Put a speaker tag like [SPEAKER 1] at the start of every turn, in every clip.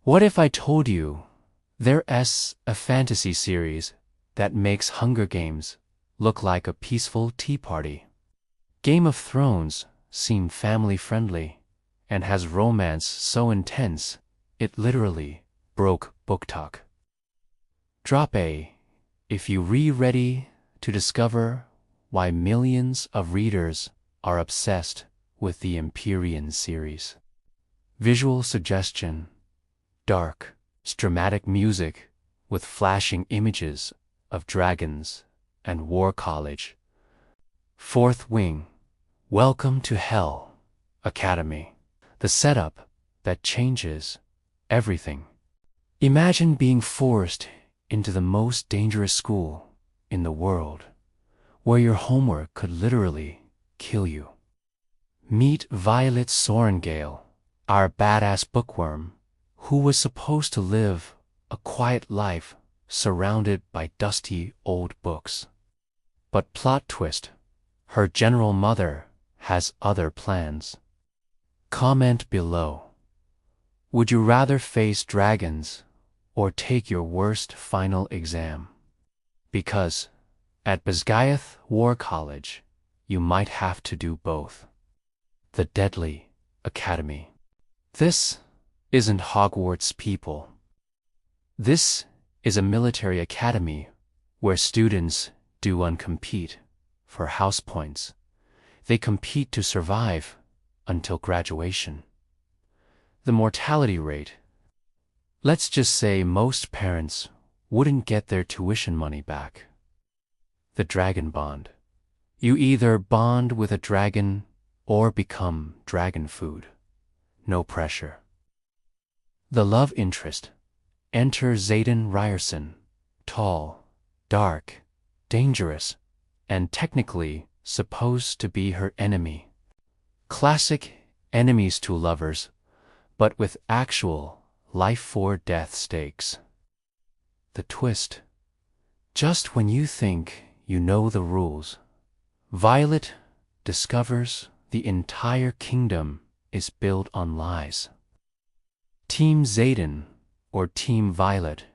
[SPEAKER 1] What if I told you there's a fantasy series that makes Hunger Games look like a peaceful tea party? Game of Thrones seemed family-friendly and has romance so intense it literally broke BookTok. Drop A if you ready to discover why millions of readers are obsessed with the Empyrean series. Visual suggestion: dark, dramatic music with flashing images of dragons and war college. Fourth Wing, Welcome to Hell Academy. The setup that changes everything. Imagine being forced into the most dangerous school in the world, where your homework could literally kill you. Meet Violet Sorengale, our badass bookworm, who was supposed to live a quiet life surrounded by dusty old books. But plot twist, her general mother has other plans. Comment below. Would you rather face dragons or take your worst final exam? Because at Basgiath War College, you might have to do both. The Deadly Academy. This isn't Hogwarts, people. This is a military academy where students don't compete for house points. They compete to survive until graduation. The mortality rate. Let's just say most parents wouldn't get their tuition money back. The Dragon Bond. You either bond with a dragon or become dragon food. No pressure. The love interest. Enter Xaden Ryerson. Tall, dark, dangerous, and technically supposed to be her enemy. Classic enemies to lovers, but with actual life-or-death stakes. The twist. Just when you think you know the rules, Violet discovers the entire kingdom is built on lies. Team Xaden or Team Violet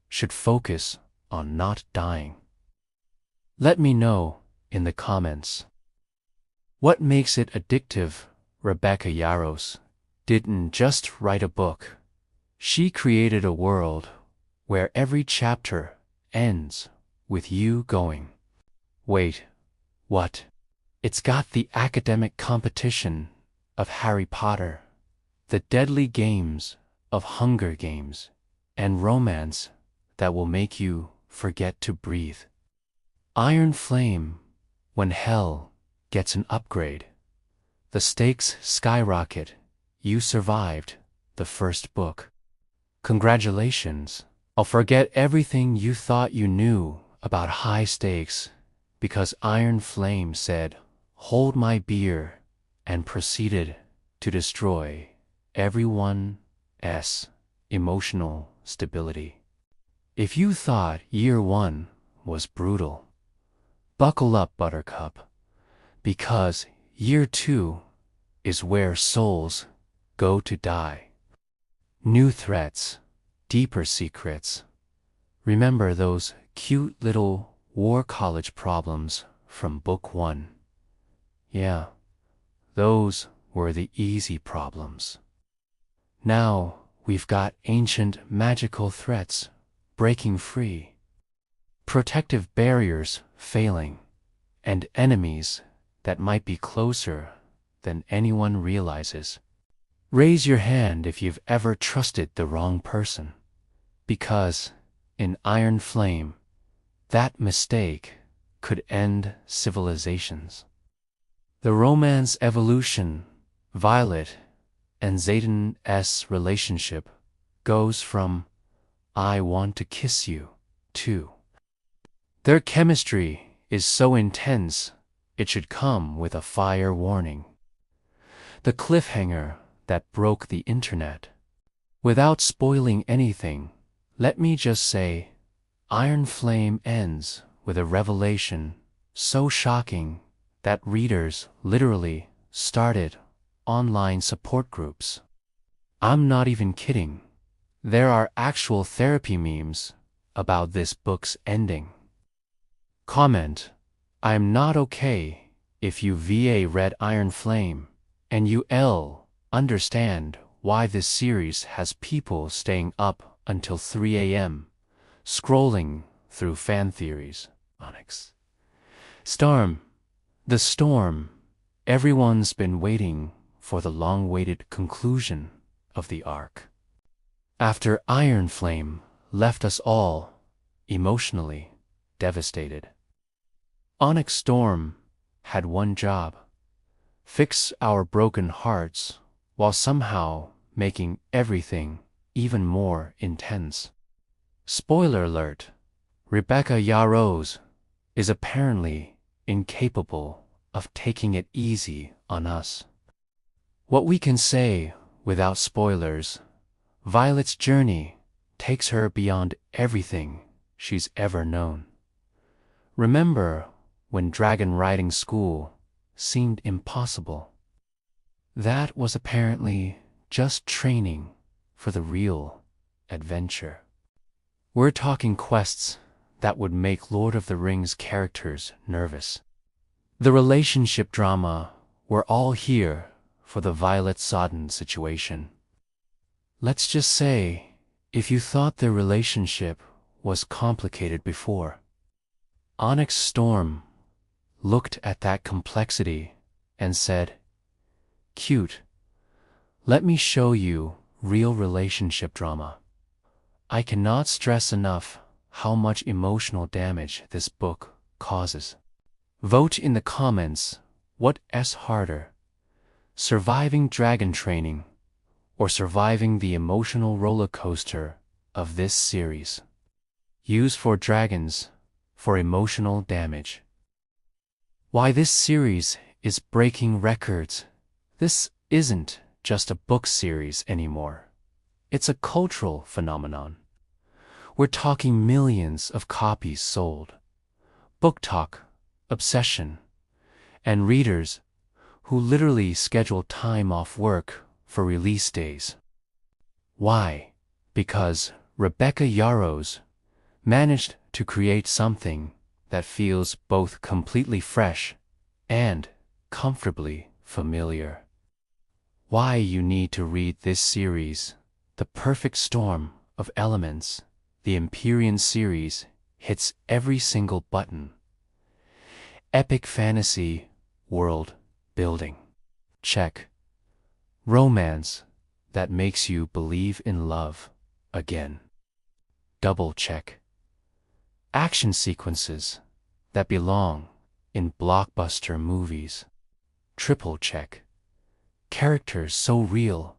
[SPEAKER 1] should focus on not dying. Let me know in the comments. What makes it addictive? Rebecca Yarros didn't just write a book. She created a world where every chapter ends with you going, wait, what? It's got the academic competition of Harry Potter, the deadly games of Hunger Games, and romance that will make you forget to breathe. Iron Flame, when hell gets an upgrade. The stakes skyrocket. You survived the first book. Congratulations. I'll forget everything you thought you knew about high stakes because Iron Flame said, "Hold my beer," and proceeded to destroy everyone's emotional stability. If you thought year one was brutal, buckle up, Buttercup, because year two is where souls go to die. New threats, deeper secrets. Remember those cute little war college problems from book one? Yeah, those were the easy problems. Now we've got ancient magical threats breaking free, protective barriers failing, and enemies that might be closer than anyone realizes. Raise your hand if you've ever trusted the wrong person, because in Iron Flame, that mistake could end civilizations. The romance evolution, Violet and Xaden's relationship goes from "I want to kiss you" to their chemistry is so intense it should come with a fire warning. The cliffhanger that broke the internet. Without spoiling anything, let me just say, Iron Flame ends with a revelation so shocking that readers literally started online support groups. I'm not even kidding. There are actual therapy memes about this book's ending. Comment: I'm not okay if you VA read Iron Flame, and you understand why this series has people staying up until 3 a.m. scrolling through fan theories. Onyx Storm. The storm. Everyone's been waiting for the long-awaited conclusion of the arc. After Iron Flame left us all emotionally devastated, Onyx Storm had one job: fix our broken hearts while somehow making everything even more intense. Spoiler alert: Rebecca Yarros is apparently incapable of taking it easy on us. What we can say without spoilers: Violet's journey takes her beyond everything she's ever known. Remember when dragon riding school seemed impossible? That was apparently just training for the real adventure. We're talking quests that would make Lord of the Rings characters nervous. The relationship drama, we're all here for the Violet Sodden situation. Let's just say, if you thought their relationship was complicated before, Onyx Storm looked at that complexity and said, "Cute, let me show you real relationship drama." I cannot stress enough how much emotional damage this book causes. Vote in the comments what's harder: surviving dragon training or surviving the emotional roller coaster of this series. Use for dragons for emotional damage. Why this series is breaking records. This isn't just a book series anymore. It's a cultural phenomenon. We're talking millions of copies sold, BookTok obsession, and readers who literally schedule time off work for release days. Why? Because Rebecca Yarros managed to create something that feels both completely fresh and comfortably familiar. Why you need to read this series: the perfect storm of elements. The Empyrean Series hits every single button. Epic fantasy world building. Check. Romance that makes you believe in love again. Double check. Action sequences that belong in blockbuster movies. Triple check. Characters so real,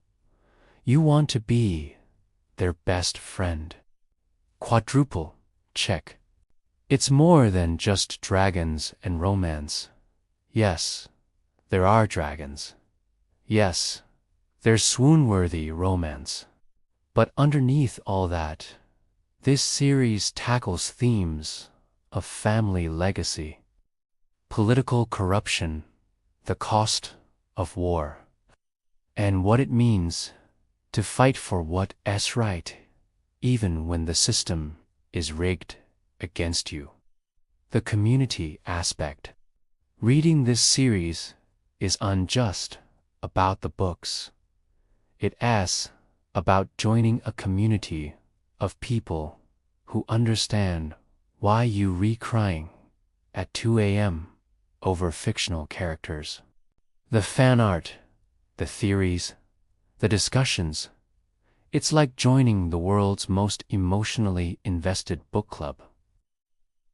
[SPEAKER 1] you want to be their best friend. Quadruple check. It's more than just dragons and romance. Yes, there are dragons. Yes, there's swoon-worthy romance. But underneath all that, this series tackles themes of family legacy, political corruption, the cost of war, and what it means to fight for what's right, even when the system is rigged against you. The community aspect. Reading this series is unjust about the books. It's about joining a community of people who understand why you re-crying at 2 a.m. over fictional characters. The fan art, the theories, the discussions. It's like joining the world's most emotionally invested book club.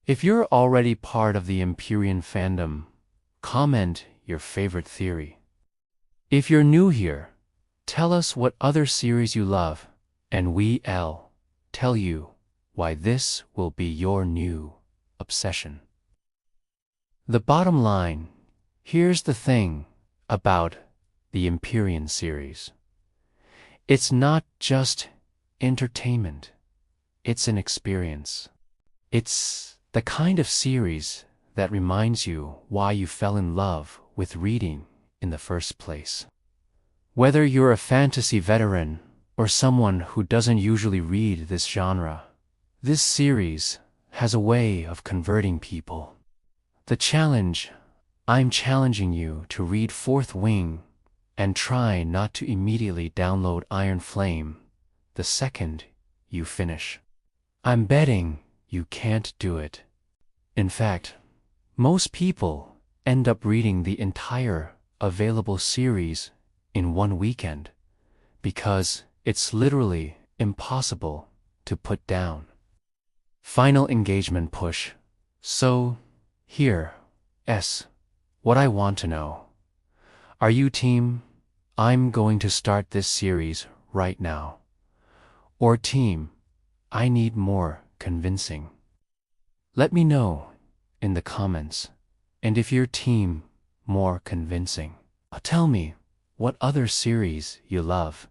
[SPEAKER 1] If you're already part of the Empyrean fandom, comment your favorite theory. If you're new here, tell us what other series you love, and we'll tell you why this will be your new obsession. The bottom line: here's the thing about the Empyrean series. It's not just entertainment, it's an experience. It's the kind of series that reminds you why you fell in love with reading in the first place. Whether you're a fantasy veteran or someone who doesn't usually read this genre, this series has a way of converting people. The challenge: I'm challenging you to read Fourth Wing and try not to immediately download Iron Flame the second you finish. I'm betting you can't do it. In fact, most people end up reading the entire available series in one weekend because it's literally impossible to put down. Final engagement push. So, here's what I want to know. Are you team, I'm going to start this series right now? Or team, I need more convincing? Let me know in the comments. And if you're team, more convincing, tell me what other series you love,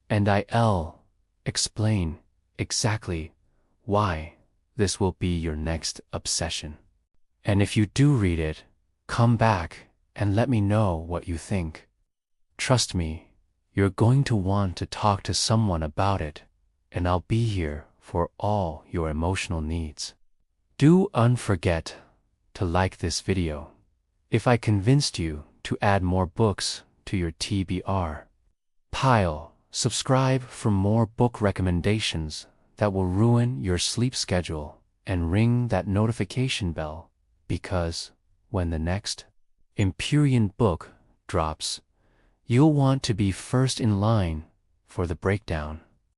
[SPEAKER 1] and I'll explain exactly why this will be your next obsession. And if you do read it, come back and let me know what you think. Trust me, you're going to want to talk to someone about it, and I'll be here for all your emotional needs. Do not forget to like this video if I convinced you to add more books to your TBR pile. Subscribe for more book recommendations that will ruin your sleep schedule, and ring that notification bell, because when the next Empyrean book drops, you'll want to be first in line for the breakdown.